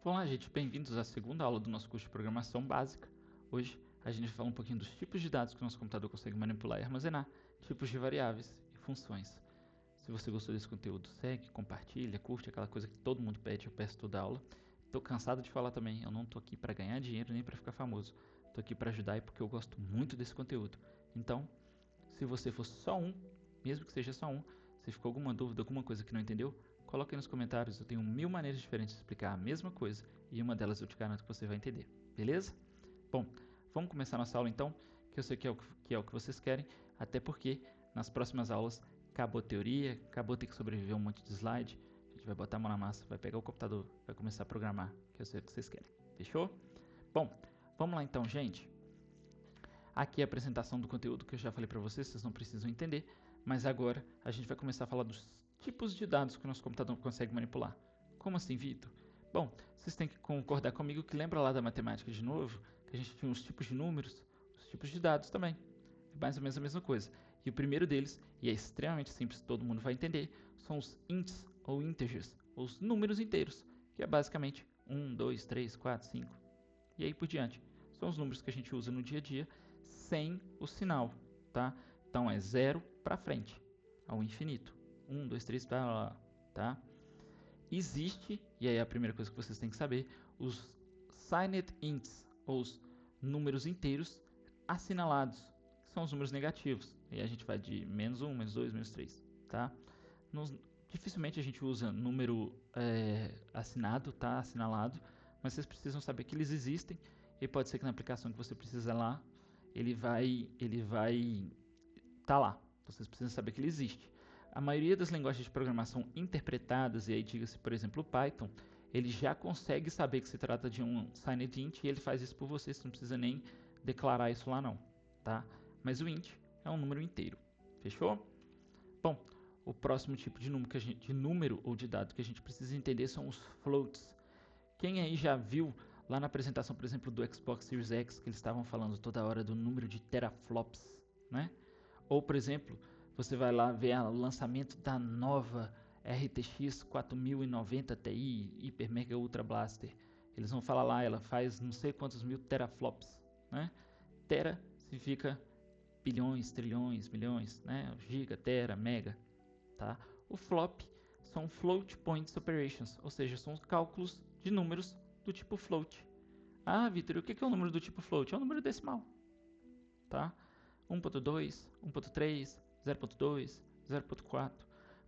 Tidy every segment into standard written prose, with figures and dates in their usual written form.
Olá, gente, bem-vindos à segunda aula do nosso curso de Programação Básica. Hoje a gente vai falar um pouquinho dos tipos de dados que o nosso computador consegue manipular e armazenar, tipos de variáveis e funções. Se você gostou desse conteúdo, segue, compartilha, curte, aquela coisa que todo mundo pede, eu peço toda aula. Estou cansado de falar também, eu não estou aqui para ganhar dinheiro nem para ficar famoso. Estou aqui para ajudar e porque eu gosto muito desse conteúdo. Então, se você for só um, mesmo que seja só um, se ficou alguma dúvida, alguma coisa que não entendeu, coloque aí nos comentários, eu tenho 1000 maneiras diferentes de explicar a mesma coisa e uma delas eu te garanto que você vai entender, beleza? Bom, vamos começar nossa aula então, que eu sei que é o que vocês querem, até porque nas próximas aulas acabou a teoria, acabou ter que sobreviver um monte de slide, a gente vai botar a mão na massa, vai pegar o computador, vai começar a programar, que eu sei o que vocês querem, fechou? Bom, vamos lá então, gente. Aqui é a apresentação do conteúdo que eu já falei para vocês, vocês não precisam entender, mas agora a gente vai começar a falar dos tipos de dados que o nosso computador consegue manipular. Como assim, Vitor? Bom, vocês têm que concordar comigo que lembra lá da matemática de novo, que a gente tinha os tipos de números, os tipos de dados também. É mais ou menos a mesma coisa. E o primeiro deles, e é extremamente simples, todo mundo vai entender, são os ints ou integers, os números inteiros, que é basicamente 1, 2, 3, 4, 5 e aí por diante. São os números que a gente usa no dia a dia sem o sinal, tá? Então é 0 para frente, ao infinito. 1, 2, 3, tá? Existe, e aí é a primeira coisa que vocês têm que saber, os signed ints, ou os números inteiros assinalados, que são os números negativos. E a gente vai de menos 1, menos 2, menos 3, tá? Dificilmente a gente usa número assinado, tá? Assinalado, mas vocês precisam saber que eles existem e pode ser que na aplicação que você precisa lá, ele vai tá lá. Então, vocês precisam saber que ele existe. A maioria das linguagens de programação interpretadas, e aí diga-se, por exemplo, o Python, ele já consegue saber que se trata de um signed int e ele faz isso por você, você não precisa nem declarar isso lá não, tá? Mas o int é um número inteiro, fechou? Bom, o próximo tipo de número ou de dado que a gente precisa entender são os floats. Quem aí já viu lá na apresentação, por exemplo, do Xbox Series X, que eles estavam falando toda hora do número de teraflops, né? Ou, por exemplo, você vai lá ver o lançamento da nova RTX 4090 Ti Hyper Mega Ultra Blaster. Eles vão falar lá, ela faz não sei quantos mil teraflops, né? Tera significa bilhões, trilhões, milhões, né? Giga, tera, mega, tá? O flop são float point operations, ou seja, são cálculos de números do tipo float. Ah, Vitor, o que é o número do tipo float? É um número decimal, tá? 1.2, 1.3, 0.2, 0.4.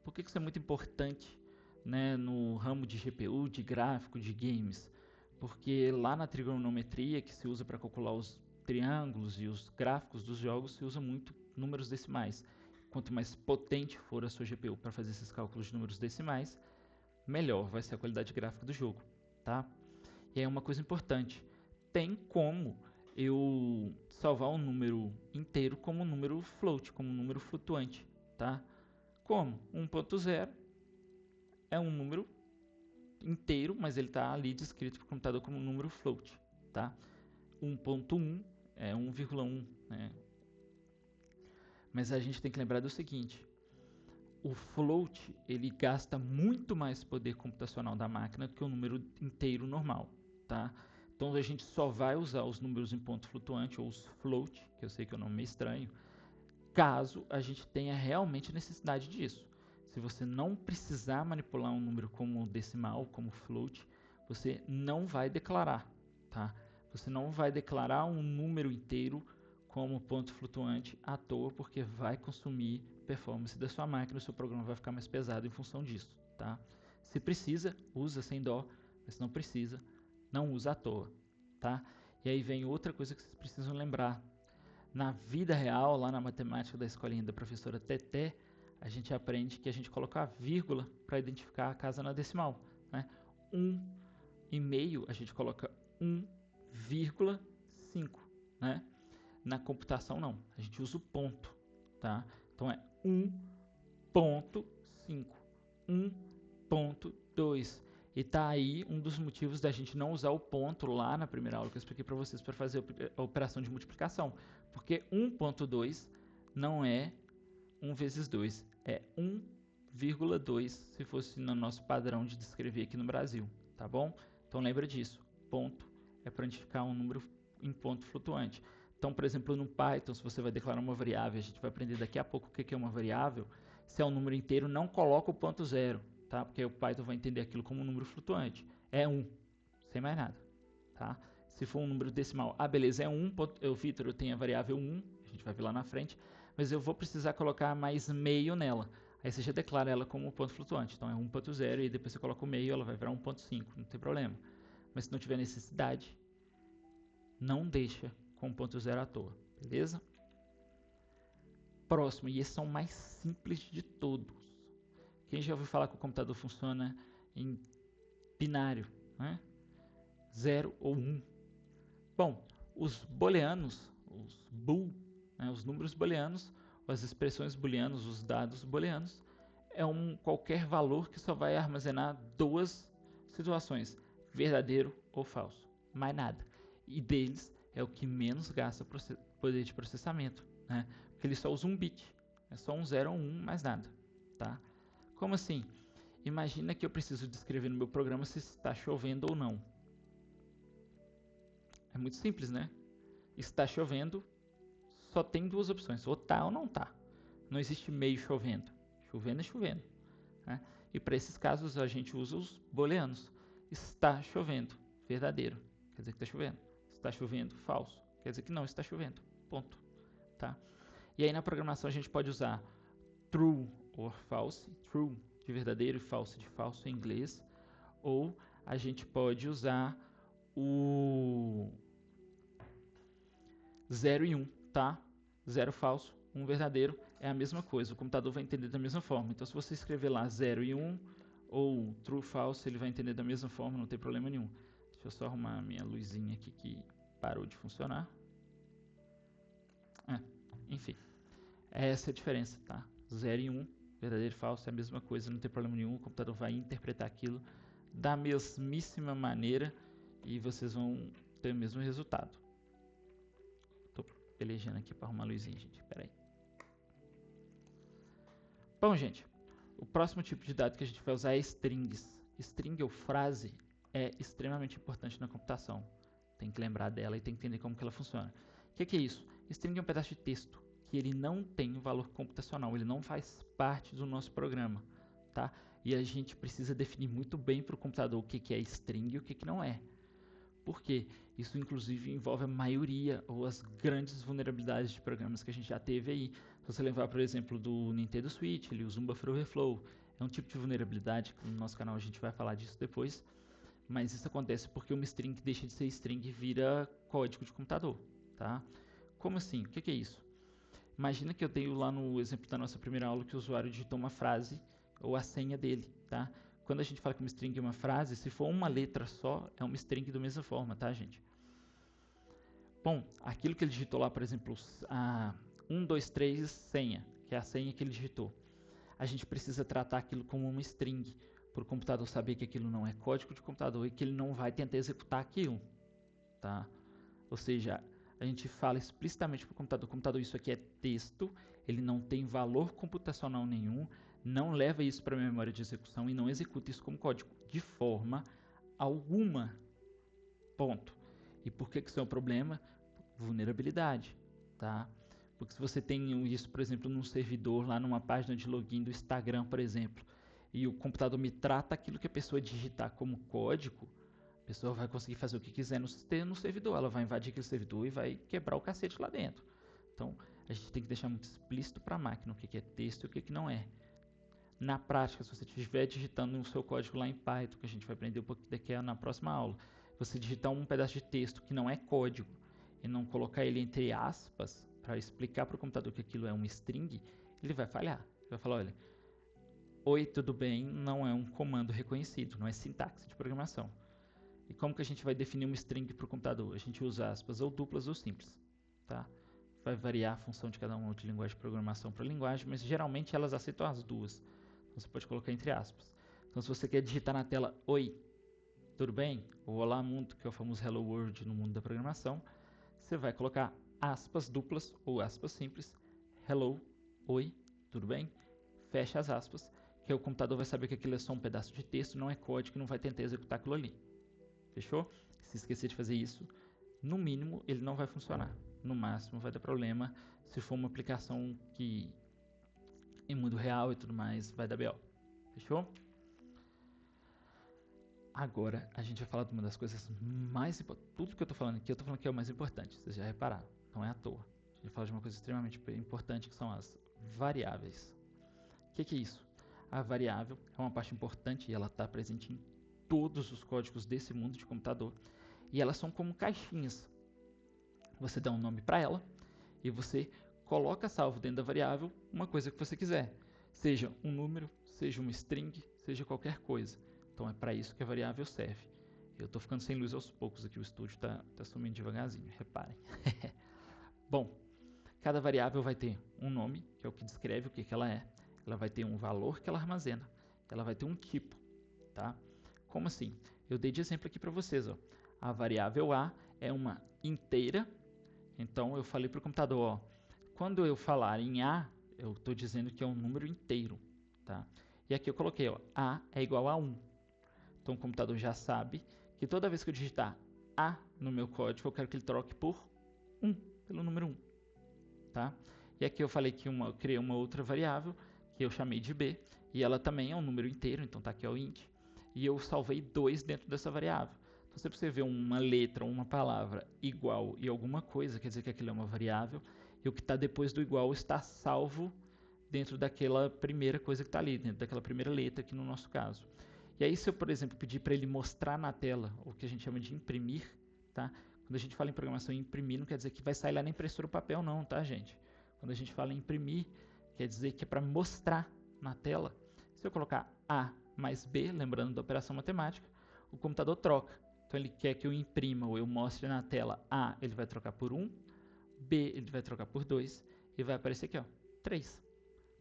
Por que isso é muito importante, né, no ramo de GPU, de gráfico, de games? Porque lá na trigonometria que se usa para calcular os triângulos e os gráficos dos jogos, se usa muito números decimais. Quanto mais potente for a sua GPU para fazer esses cálculos de números decimais, melhor vai ser a qualidade gráfica do jogo, tá? E aí uma coisa importante, tem como eu salvar um número inteiro como um número float, como um número flutuante, tá? Como? 1.0 é um número inteiro, mas ele está ali descrito para o computador como um número float, tá? 1.1 é 1,1, né? Mas a gente tem que lembrar do seguinte, o float ele gasta muito mais poder computacional da máquina do que o número inteiro normal, tá? Então a gente só vai usar os números em ponto flutuante ou os float, que eu sei que é um nome meio estranho, caso a gente tenha realmente necessidade disso. Se você não precisar manipular um número como decimal, como float, você não vai declarar, tá? Você não vai declarar um número inteiro como ponto flutuante à toa, porque vai consumir performance da sua máquina, o seu programa vai ficar mais pesado em função disso, tá? Se precisa, usa sem dó, mas se não precisa, não usa à toa, tá? E aí vem outra coisa que vocês precisam lembrar. Na vida real, lá na matemática da escolinha da professora Teté, a gente aprende que a gente coloca a vírgula para identificar a casa na decimal, né? 1,5 a gente coloca 1,5, né? Na computação não, a gente usa o ponto, tá? Então é 1.5, 1.2. E tá aí um dos motivos da gente não usar o ponto lá na primeira aula que eu expliquei para vocês para fazer a operação de multiplicação. Porque 1.2 não é 1 vezes 2, é 1,2 se fosse no nosso padrão de descrever aqui no Brasil, tá bom? Então lembra disso, ponto é para indicar um número em ponto flutuante. Então, por exemplo, no Python, se você vai declarar uma variável, a gente vai aprender daqui a pouco o que é uma variável. Se é um número inteiro, não coloca o ponto zero, tá? Porque o Python vai entender aquilo como um número flutuante. É 1, sem mais nada, tá? Se for um número decimal, beleza, é 1, Vitor, eu tenho a variável 1, a gente vai ver lá na frente, mas eu vou precisar colocar mais meio nela. Aí você já declara ela como um ponto flutuante. Então é 1.0 e depois você coloca o meio, ela vai virar 1.5, não tem problema. Mas se não tiver necessidade, não deixa com 1.0 à toa, beleza? Próximo, e esses são mais simples de todos. Quem já ouviu falar que o computador funciona em binário, né? 0 ou 1? Bom, os booleanos, os bool, né, os números booleanos, as expressões booleanas, os dados booleanos, é qualquer valor que só vai armazenar duas situações, verdadeiro ou falso, mais nada. E deles é o que menos gasta poder de processamento, né? Porque ele só usa um bit, é só um 0 ou um 1, mais nada, tá? Como assim? Imagina que eu preciso descrever no meu programa se está chovendo ou não. É muito simples, né? Está chovendo, só tem duas opções, ou tá ou não tá. Não existe meio chovendo. Chovendo é chovendo, né? E para esses casos a gente usa os booleanos. Está chovendo, verdadeiro, quer dizer que está chovendo. Está chovendo, falso, quer dizer que não está chovendo, ponto, tá? E aí na programação a gente pode usar true or false, true de verdadeiro e false de falso em inglês, ou a gente pode usar o 0 e 1, tá? 0 falso, 1 verdadeiro, é a mesma coisa, o computador vai entender da mesma forma. Então se você escrever lá 0 e 1, ou true false, ele vai entender da mesma forma, não tem problema nenhum. Deixa eu só arrumar a minha luzinha aqui que parou de funcionar. Enfim, essa é a diferença, tá? 0 e 1, verdadeiro e falso, é a mesma coisa, não tem problema nenhum, o computador vai interpretar aquilo da mesmíssima maneira e vocês vão ter o mesmo resultado. Tô pelejando aqui para arrumar a luzinha, gente, peraí. Bom, gente, o próximo tipo de dado que a gente vai usar é strings. String ou frase é extremamente importante na computação. Tem que lembrar dela e tem que entender como que ela funciona. O que é isso? String é um pedaço de texto que ele não tem valor computacional, ele não faz parte do nosso programa, tá? E a gente precisa definir muito bem para o computador o que é string e o que não é. Por quê? Isso inclusive envolve a maioria ou as grandes vulnerabilidades de programas que a gente já teve aí. Se você levar, por exemplo, do Nintendo Switch, ele usa um buffer overflow. É um tipo de vulnerabilidade que no nosso canal a gente vai falar disso depois. Mas isso acontece porque uma string deixa de ser string e vira código de computador, tá? Como assim? O que é isso? Imagina que eu tenho lá no exemplo da nossa primeira aula que o usuário digitou uma frase ou a senha dele, tá? Quando a gente fala que uma string é uma frase, se for uma letra só, é uma string da mesma forma, tá, gente? Bom, aquilo que ele digitou lá, por exemplo, a 1, 2, 3 senha, que é a senha que ele digitou. A gente precisa tratar aquilo como uma string, para o computador saber que aquilo não é código de computador e que ele não vai tentar executar aquilo, tá? Ou seja, a gente fala explicitamente para o computador, isso aqui é texto, ele não tem valor computacional nenhum, não leva isso para a memória de execução e não executa isso como código de forma alguma. Ponto. E por que isso é um problema? Vulnerabilidade, tá? Porque se você tem isso, por exemplo, num servidor, lá numa página de login do Instagram, por exemplo, e o computador me trata aquilo que a pessoa digitar como código, a pessoa vai conseguir fazer o que quiser no servidor, ela vai invadir aquele servidor e vai quebrar o cacete lá dentro. Então, a gente tem que deixar muito explícito para a máquina o que é texto e o que não é. Na prática, se você estiver digitando o seu código lá em Python, que a gente vai aprender um pouco daqui na próxima aula, você digitar um pedaço de texto que não é código e não colocar ele entre aspas para explicar para o computador que aquilo é uma string, ele vai falhar. Ele vai falar, olha, oi, tudo bem, não é um comando reconhecido, não é sintaxe de programação. E como que a gente vai definir uma string para o computador? A gente usa aspas ou duplas ou simples, tá? Vai variar a função de cada uma de linguagem de programação para linguagem, mas geralmente elas aceitam as duas. Então você pode colocar entre aspas. Então se você quer digitar na tela oi, tudo bem? Ou olá mundo, que é o famoso hello world no mundo da programação, você vai colocar aspas duplas ou aspas simples, hello, oi, tudo bem? Fecha as aspas, que o computador vai saber que aquilo é só um pedaço de texto, não é código, não vai tentar executar aquilo ali. Fechou? Se esquecer de fazer isso, no mínimo ele não vai funcionar. No máximo vai dar problema se for uma aplicação que em mundo real e tudo mais vai dar BO. Fechou? Agora a gente vai falar de uma das coisas mais importantes. Tudo que eu tô falando aqui, eu tô falando que é o mais importante. Vocês já repararam, não é à toa. A gente vai falar de uma coisa extremamente importante que são as variáveis. O que é isso? A variável é uma parte importante e ela está presente em todos os códigos desse mundo de computador. E elas são como caixinhas. Você dá um nome para ela e você coloca salvo dentro da variável uma coisa que você quiser. Seja um número, seja uma string, seja qualquer coisa. Então é para isso que a variável serve. Eu estou ficando sem luz aos poucos aqui, o estúdio está sumindo devagarzinho, reparem. Bom, cada variável vai ter um nome, que é o que descreve o que ela é. Ela vai ter um valor que ela armazena. Ela vai ter um tipo, tá? Como assim? Eu dei de exemplo aqui para vocês, ó. A variável A é uma inteira. Então eu falei para o computador, ó, quando eu falar em A, eu estou dizendo que é um número inteiro, tá? E aqui eu coloquei, ó, A é igual a 1. Então o computador já sabe que toda vez que eu digitar A no meu código, eu quero que ele troque por 1, pelo número 1, tá? E aqui eu falei que eu criei uma outra variável, que eu chamei de B, e ela também é um número inteiro, então tá aqui ó, o int, e eu salvei 2 dentro dessa variável. Então, se você vê uma letra ou uma palavra igual e alguma coisa, quer dizer que aquilo é uma variável, e o que está depois do igual está salvo dentro daquela primeira coisa que está ali, dentro daquela primeira letra aqui no nosso caso. E aí, se eu, por exemplo, pedir para ele mostrar na tela o que a gente chama de imprimir, tá? Quando a gente fala em programação imprimir, não quer dizer que vai sair lá na impressora o papel, não, tá, gente? Quando a gente fala em imprimir, quer dizer que é para mostrar na tela. Se eu colocar A mais B, lembrando da operação matemática, o computador troca. Então ele quer que eu imprima ou eu mostre na tela A, ele vai trocar por 1, B ele vai trocar por 2 e vai aparecer aqui, ó, 3.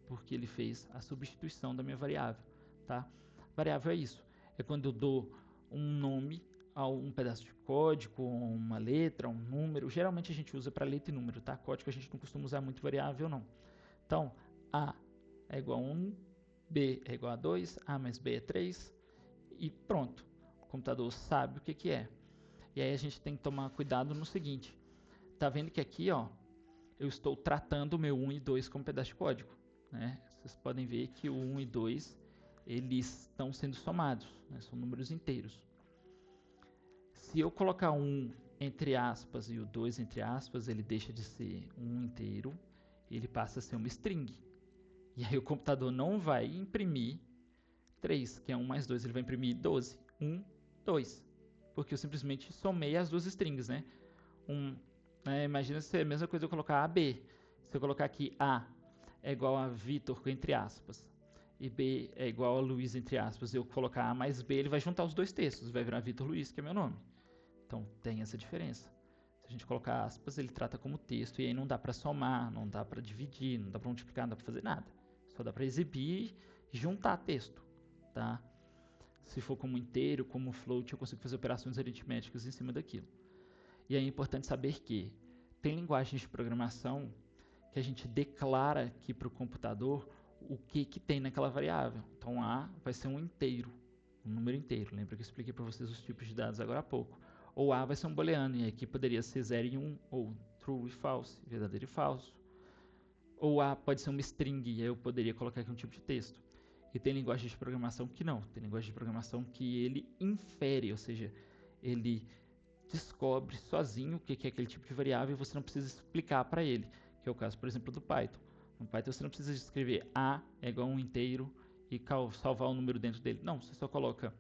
Porque ele fez a substituição da minha variável, tá? Variável é isso, é quando eu dou um nome a um pedaço de código, uma letra, um número. Geralmente a gente usa para letra e número, tá? Código a gente não costuma usar muito variável, não. Então, A é igual a 1, B é igual a 2, A mais B é 3 e pronto. O computador sabe o que é. E aí a gente tem que tomar cuidado no seguinte. Tá vendo que aqui, ó, eu estou tratando o meu 1 e 2 como pedaço de código, né? Vocês podem ver que o 1 e 2 eles estão sendo somados, né? São números inteiros. Se eu colocar 1 entre aspas e o 2 entre aspas, ele deixa de ser um inteiro e ele passa a ser uma string. E aí o computador não vai imprimir 3, que é 1 mais 2, ele vai imprimir 12. 1, 2. Porque eu simplesmente somei as duas strings, né? Imagina se é a mesma coisa eu colocar AB. Se eu colocar aqui A é igual a Vitor, entre aspas, e B é igual a Luiz, entre aspas, e eu colocar A mais B, ele vai juntar os dois textos, vai virar Vitor Luiz, que é meu nome. Então tem essa diferença. Se a gente colocar aspas, ele trata como texto, e aí não dá para somar, não dá para dividir, não dá para multiplicar, não dá para fazer nada. Só dá para exibir e juntar texto, tá? Se for como inteiro, como float, eu consigo fazer operações aritméticas em cima daquilo. E é importante saber que tem linguagens de programação que a gente declara aqui para o computador o que tem naquela variável. Então A vai ser um inteiro, um número inteiro. Lembra que eu expliquei para vocês os tipos de dados agora há pouco. Ou A vai ser um booleano, e aqui poderia ser 0 e 1, ou true e false, verdadeiro e falso. Ou A pode ser uma string, e aí eu poderia colocar aqui um tipo de texto. E tem linguagem de programação que não. Tem linguagem de programação que ele infere, ou seja, ele descobre sozinho o que é aquele tipo de variável e você não precisa explicar para ele, que é o caso, por exemplo, do Python. No Python você não precisa escrever A é igual a um inteiro e salvar o número dentro dele. Não, você só coloca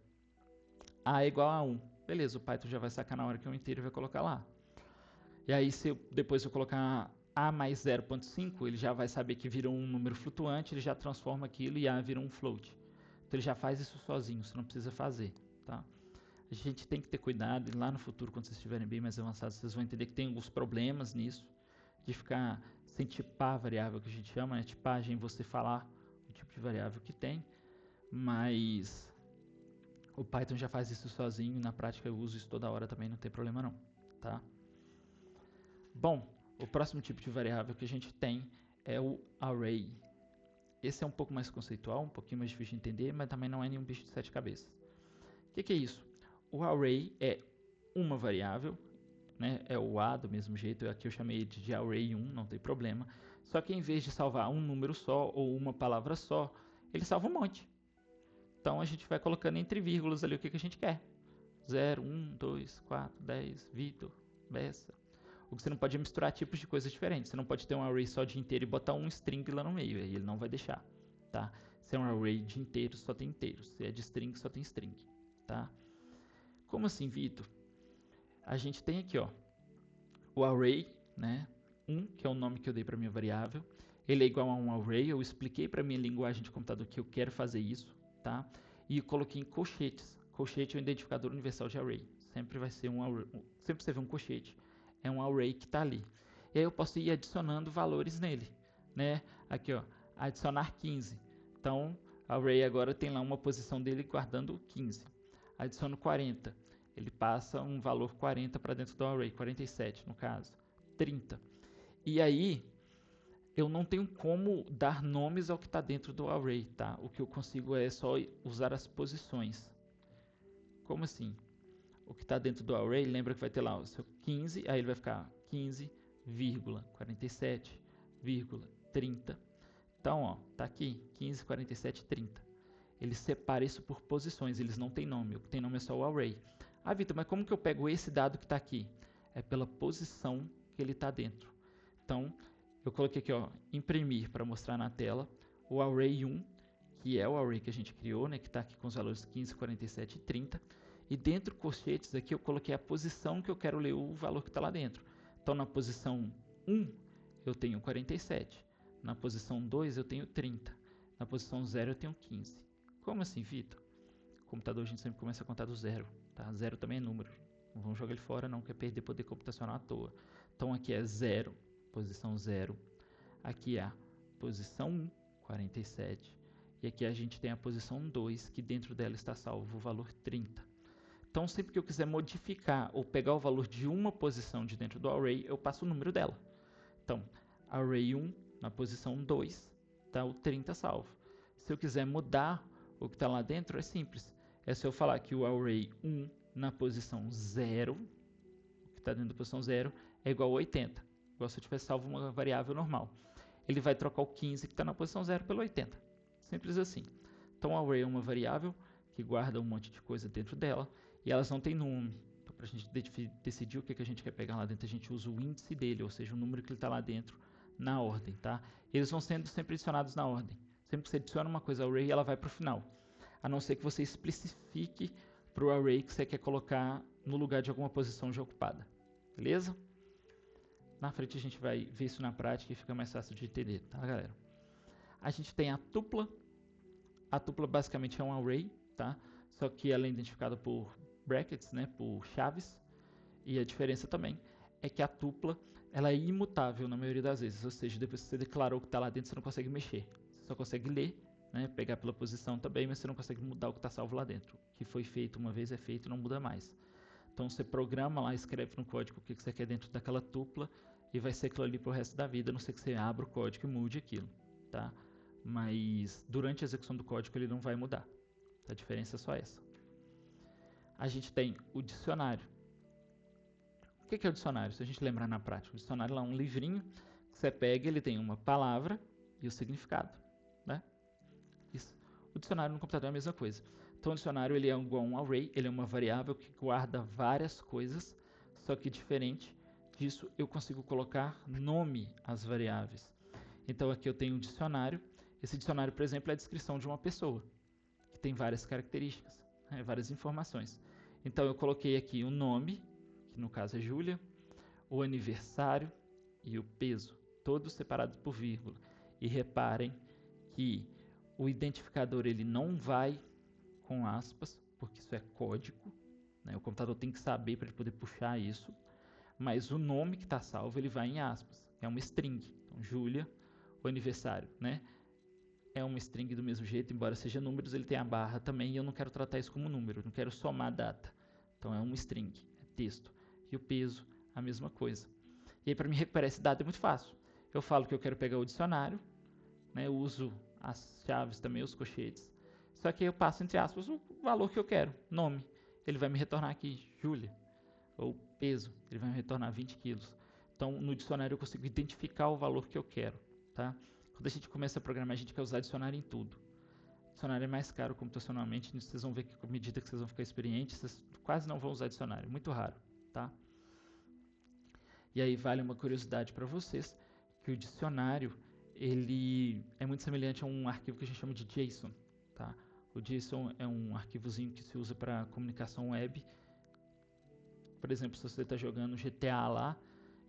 A é igual a 1. Beleza, o Python já vai sacar na hora que é um inteiro e vai colocar lá. E aí, depois eu colocar A mais 0.5, ele já vai saber que virou um número flutuante, ele já transforma aquilo e A vira um float. Então ele já faz isso sozinho, você não precisa fazer, tá? A gente tem que ter cuidado, e lá no futuro, quando vocês estiverem bem mais avançados, vocês vão entender que tem alguns problemas nisso, de ficar sem tipar a variável que a gente chama, né? Tipagem, você falar o tipo de variável que tem, mas o Python já faz isso sozinho, na prática eu uso isso toda hora também, não tem problema não, tá? Bom, o próximo tipo de variável que a gente tem é o array. Esse é um pouco mais conceitual, um pouquinho mais difícil de entender, mas também não é nenhum bicho de 7 cabeças. O que é isso? o array é uma variável, né? É o A do mesmo jeito, aqui eu chamei de array 1, não tem problema. Só que em vez de salvar um número só ou uma palavra só, ele salva um monte. Então a gente vai colocando entre vírgulas ali o que a gente quer. 0, 1, 2, 4, 10, Vitor, Bessa. O que você não pode é misturar tipos de coisas diferentes. Você não pode ter um array só de inteiro e botar um string lá no meio, aí ele não vai deixar, tá? Se é um array de inteiros, só tem inteiros. Se é de string, só tem string, tá? Como assim, Vitor? A gente tem aqui, ó, o array, né? 1, que é o nome que eu dei para minha variável. Ele é igual a um array. Eu expliquei para minha linguagem de computador que eu quero fazer isso, tá? E eu coloquei em colchetes. Colchete é o identificador universal de array. Sempre vai ser um array. Sempre você vê um colchete, é um array que está ali. E aí eu posso ir adicionando valores nele, né? Aqui, ó, adicionar 15. Então, o array agora tem lá uma posição dele guardando 15. Adiciono 40. Ele passa um valor 40 para dentro do array, 47 no caso, 30. E aí, eu não tenho como dar nomes ao que está dentro do array, tá? O que eu consigo é só usar as posições. Como assim? O que está dentro do array, lembra que vai ter lá o seu 15, aí ele vai ficar 15,47,30. Então, ó, tá aqui, 15, 47, 30. Ele separa isso por posições, eles não têm nome. O que tem nome é só o array. Ah, Vitor, mas como que eu pego esse dado que está aqui? É pela posição que ele está dentro. Então, eu coloquei aqui, ó, imprimir para mostrar na tela o array 1, que é o array que a gente criou, né, que está aqui com os valores 15, 47 e 30. E dentro dos colchetes aqui eu coloquei a posição que eu quero ler o valor que está lá dentro. Então, na posição 1, eu tenho 47. Na posição 2, eu tenho 30. Na posição 0, eu tenho 15. Como assim, Vitor? O computador a gente sempre começa a contar do zero. Tá? Zero também é número. Não vamos jogar ele fora, não quer perder poder computacional à toa. Então, aqui é 0, posição 0. Aqui é a posição 1, 47. E aqui a gente tem a posição 2, que dentro dela está salvo o valor 30. Então, sempre que eu quiser modificar ou pegar o valor de uma posição de dentro do array, eu passo o número dela. Então, array 1 na posição 2, está o 30 salvo. Se eu quiser mudar o que está lá dentro, é simples. É se eu falar que o array 1 na posição 0, o que está dentro da posição 0, é igual a 80. Igual se eu tivesse salvo uma variável normal. Ele vai trocar o 15 que está na posição 0 pelo 80. Simples assim. Então, o array é uma variável que guarda um monte de coisa dentro dela e elas não têm nome. Então, para a gente decidir o que a gente quer pegar lá dentro, a gente usa o índice dele, ou seja, o número que ele está lá dentro na ordem, tá? Eles vão sendo sempre adicionados na ordem. Sempre que você adiciona uma coisa ao array, ela vai para o final. A não ser que você especifique para o array que você quer colocar no lugar de alguma posição já ocupada. Beleza? Na frente a gente vai ver isso na prática e fica mais fácil de entender, tá, galera? A gente tem a tupla. A tupla basicamente é um array, tá? Só que ela é identificada por brackets, né? Por chaves. E a diferença também é que a tupla ela é imutável na maioria das vezes. Ou seja, depois que você declarou o que está lá dentro, você não consegue mexer. Você só consegue ler, né? Pegar pela posição também, mas você não consegue mudar o que está salvo lá dentro. O que foi feito uma vez é feito e não muda mais. Então você programa lá, escreve no código o que você quer dentro daquela tupla e vai ser aquilo ali para o resto da vida, a não ser que você abra o código e mude aquilo, tá? Mas durante a execução do código ele não vai mudar. A diferença é só essa. A gente tem o dicionário. O que é o dicionário? Se a gente lembrar na prática, o dicionário é um livrinho que você pega, ele tem uma palavra e o significado, né? Isso. O dicionário no computador é a mesma coisa. Então o dicionário ele é igual a um array, ele é uma variável que guarda várias coisas, só que diferente disso eu consigo colocar nome às variáveis. Então aqui eu tenho um dicionário. Esse dicionário, por exemplo, é a descrição de uma pessoa, que tem várias características, né, várias informações. Então eu coloquei aqui o nome, que no caso é Júlia, o aniversário e o peso, todos separados por vírgula. E reparem que o identificador ele não vai com aspas, porque isso é código, né? O computador tem que saber para ele poder puxar isso, mas o nome que está salvo ele vai em aspas, é uma string. Então, Júlia, o aniversário, né? É uma string do mesmo jeito, embora seja números, ele tem a barra também, e eu não quero tratar isso como número, eu não quero somar data. Então é uma string, é texto. E o peso, a mesma coisa. E aí para mim recuperar esse dado é muito fácil. Eu falo que eu quero pegar o dicionário, né? Eu uso as chaves também, os colchetes. Só que eu passo entre aspas o valor que eu quero, nome. ele vai me retornar aqui Júlia, ou peso, ele vai me retornar 20 quilos. Então, no dicionário eu consigo identificar o valor que eu quero, tá? Quando a gente começa a programar, a gente quer usar dicionário em tudo. Dicionário é mais caro computacionalmente, vocês vão ver que à medida que vocês vão ficar experientes, vocês quase não vão usar dicionário, muito raro, tá? E aí vale uma curiosidade para vocês, que o dicionário, ele é muito semelhante a um arquivo que a gente chama de JSON, tá? O JSON é um arquivozinho que se usa para comunicação web. Por exemplo, se você está jogando GTA lá,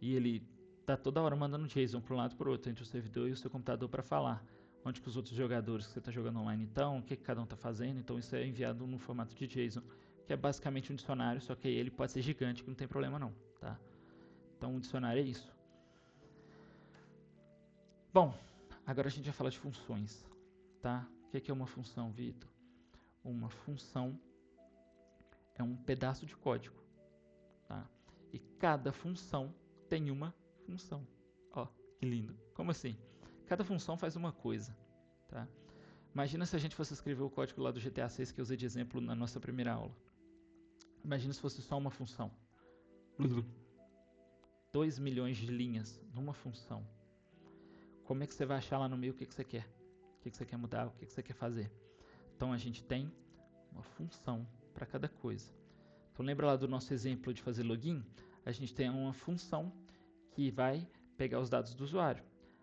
e ele está toda hora mandando JSON para um lado e para o outro, entre o servidor e o seu computador para falar onde que os outros jogadores que você está jogando online estão, o que cada um está fazendo. Então isso é enviado no formato de JSON, que é basicamente um dicionário, só que aí ele pode ser gigante, que não tem problema não, tá? Então o dicionário é isso. Bom, agora a gente vai falar de funções, tá? O que é uma função, Vitor? Uma função é um pedaço de código, tá? E cada função tem uma função. Ó, que lindo. Como assim? Cada função faz uma coisa, tá? Imagina se a gente fosse escrever o código lá do GTA 6 que eu usei de exemplo na nossa primeira aula. Imagina se fosse só uma função. 2 milhões de linhas numa função. Como é que você vai achar lá no meio o que você quer? O que você quer mudar? O que você quer fazer? Então a gente tem uma função para cada coisa. Então lembra lá do nosso exemplo de fazer login? A gente tem uma função que vai pegar os dados do usuário.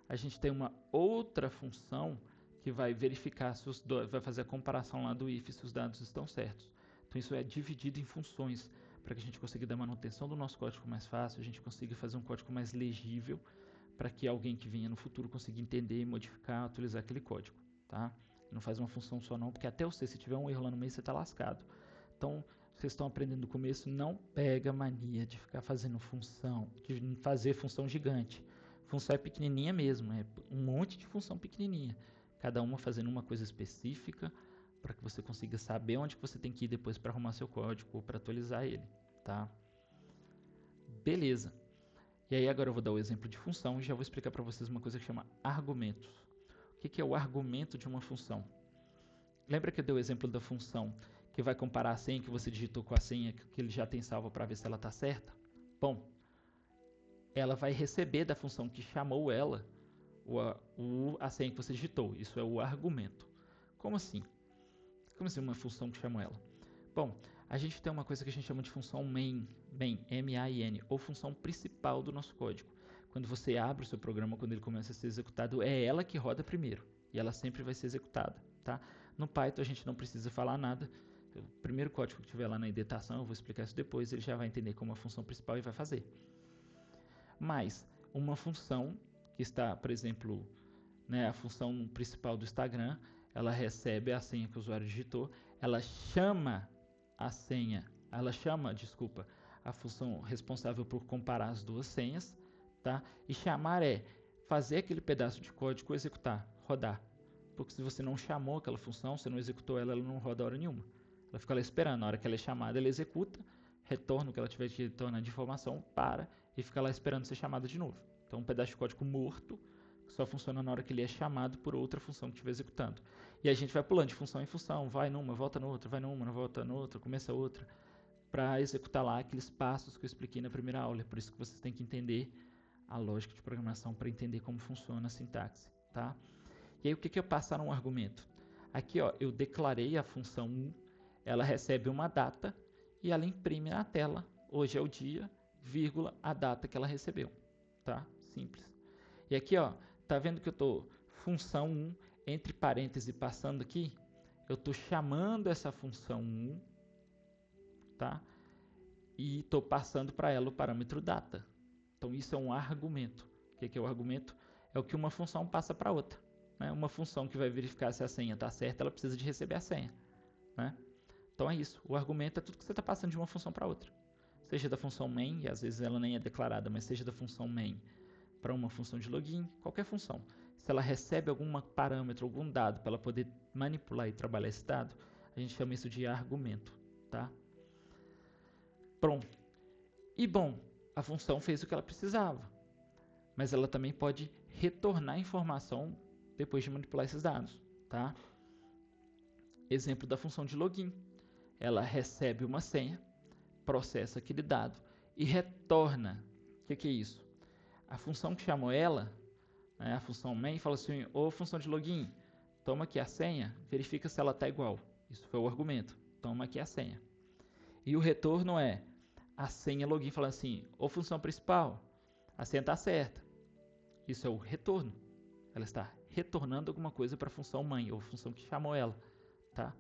A gente tem uma outra função que vai verificar, vai fazer a comparação lá do if se os dados estão certos. Então isso é dividido em funções para que a gente consiga dar manutenção do nosso código mais fácil, a gente consiga fazer um código mais legível para que alguém que venha no futuro consiga entender, modificar, atualizar aquele código, tá? Não faz uma função só não, porque até você, se tiver um erro lá no meio, você está lascado. Então, vocês estão aprendendo no começo, não pega a mania de ficar fazendo função, de fazer função gigante. Função é pequenininha mesmo, é um monte de função pequenininha, cada uma fazendo uma coisa específica para que você consiga saber onde você tem que ir depois para arrumar seu código ou para atualizar ele, tá? Beleza. E aí agora eu vou dar o exemplo de função e já vou explicar para vocês uma coisa que chama argumentos. O que é o argumento de uma função? Lembra que eu dei o exemplo da função que vai comparar a senha que você digitou com a senha que ele já tem salva para ver se ela está certa? Bom, ela vai receber da função que chamou ela a senha que você digitou. Isso é o argumento. Como assim? Como assim uma função que chamou ela? Bom, a gente tem uma coisa que a gente chama de função main, M-A-I-N, ou função principal do nosso código. Quando você abre o seu programa, quando ele começa a ser executado, é ela que roda primeiro. E ela sempre vai ser executada, tá? No Python a gente não precisa falar nada. O primeiro código que tiver lá na indentação, eu vou explicar isso depois, ele já vai entender como a função principal e vai fazer. Mas uma função que está, por exemplo, né, a função principal do Instagram, ela recebe a senha que o usuário digitou, ela chama a senha, a função responsável por comparar as duas senhas, tá? E chamar é fazer aquele pedaço de código executar, rodar. Porque se você não chamou aquela função, você não executou ela, ela não roda hora nenhuma. Ela fica lá esperando, na hora que ela é chamada, ela executa, retorna o que ela tiver de retornar de informação, para e fica lá esperando ser chamada de novo. Então um pedaço de código morto, que só funciona na hora que ele é chamado por outra função que estiver executando. E a gente vai pulando de função em função, vai numa, volta na outra, vai numa, volta na outra, começa outra, para executar lá aqueles passos que eu expliquei na primeira aula. É por isso que vocês têm que entender a lógica de programação para entender como funciona a sintaxe, tá? E aí o que é passar um argumento? Aqui, ó, eu declarei a função 1, ela recebe uma data e ela imprime na tela, hoje é o dia, vírgula, a data que ela recebeu, tá? Simples. E aqui, ó, tá vendo que eu estou função 1, entre parênteses passando aqui, eu estou chamando essa função 1, tá? E estou passando para ela o parâmetro data. Então isso é um argumento. O que é o argumento? É o que uma função passa para outra, né? Uma função que vai verificar se a senha está certa, ela precisa de receber a senha, né? Então é isso. O argumento é tudo que você está passando de uma função para outra. Seja da função main, e às vezes ela nem é declarada, mas seja da função main para uma função de login, qualquer função. Se ela recebe algum parâmetro, algum dado para ela poder manipular e trabalhar esse dado, a gente chama isso de argumento, tá? Pronto. E bom, a função fez o que ela precisava, mas ela também pode retornar informação depois de manipular esses dados, tá? Exemplo da função de login. ela recebe uma senha, processa aquele dado e retorna. O que é isso? A função que chamou ela, né, a função main, fala assim, ô função de login, toma aqui a senha, verifica se ela está igual. Isso foi o argumento, toma aqui a senha. E o retorno é a senha login falando assim, ô função principal, a senha está certa. Isso é o retorno. Ela está retornando alguma coisa para a função mãe, ou função que chamou ela. Tá?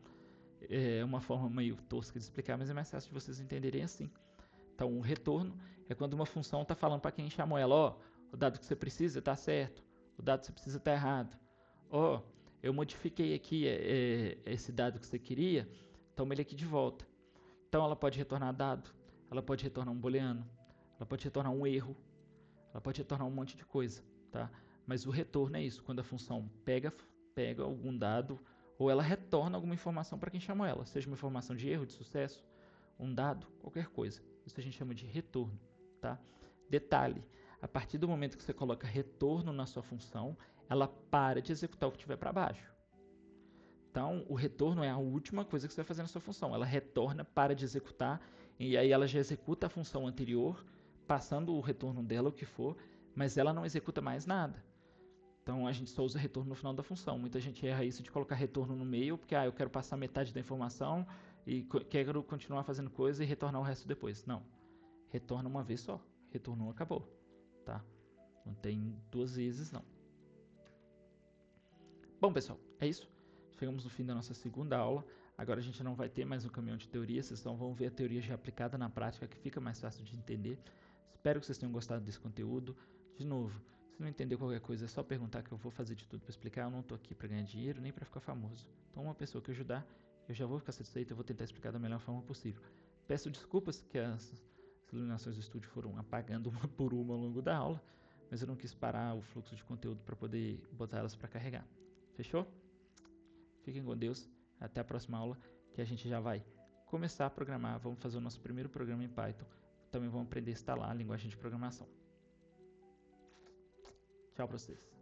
É uma forma meio tosca de explicar, mas é mais fácil de vocês entenderem assim. Então, o retorno é quando uma função está falando para quem chamou ela, ó, o dado que você precisa está certo, o dado que você precisa está errado. Ó, eu modifiquei aqui esse dado que você queria, toma ele aqui de volta. Então, ela pode retornar dado, ela pode retornar um booleano, ela pode retornar um erro, ela pode retornar um monte de coisa, tá? Mas o retorno é isso, quando a função pega algum dado ou ela retorna alguma informação para quem chamou ela, seja uma informação de erro, de sucesso, um dado, qualquer coisa. Isso a gente chama de retorno, tá? Detalhe, a partir do momento que você coloca retorno na sua função, ela para de executar o que tiver para baixo. Então, o retorno é a última coisa que você vai fazer na sua função. Ela retorna, para de executar, e aí ela já executa a função anterior, passando o retorno dela, o que for, mas ela não executa mais nada. Então, a gente só usa retorno no final da função. Muita gente erra isso de colocar retorno no meio, porque eu quero passar metade da informação e quero continuar fazendo coisa e retornar o resto depois. Não. Retorna uma vez só. Retornou, acabou. Tá? Não tem duas vezes, não. Bom, pessoal, é isso. Chegamos no fim da nossa segunda aula. Agora a gente não vai ter mais um caminhão de teoria, vocês vão ver a teoria já aplicada na prática, que fica mais fácil de entender. Espero que vocês tenham gostado desse conteúdo. De novo, se não entender qualquer coisa, é só perguntar que eu vou fazer de tudo para explicar. Eu não estou aqui para ganhar dinheiro, nem para ficar famoso. Então, uma pessoa que ajudar, eu já vou ficar satisfeito, eu vou tentar explicar da melhor forma possível. Peço desculpas que as iluminações do estúdio foram apagando uma por uma ao longo da aula, mas eu não quis parar o fluxo de conteúdo para poder botar elas para carregar. Fechou? Fiquem com Deus. Até a próxima aula, que a gente já vai começar a programar. Vamos fazer o nosso primeiro programa em Python. Também vamos aprender a instalar a linguagem de programação. Tchau para vocês.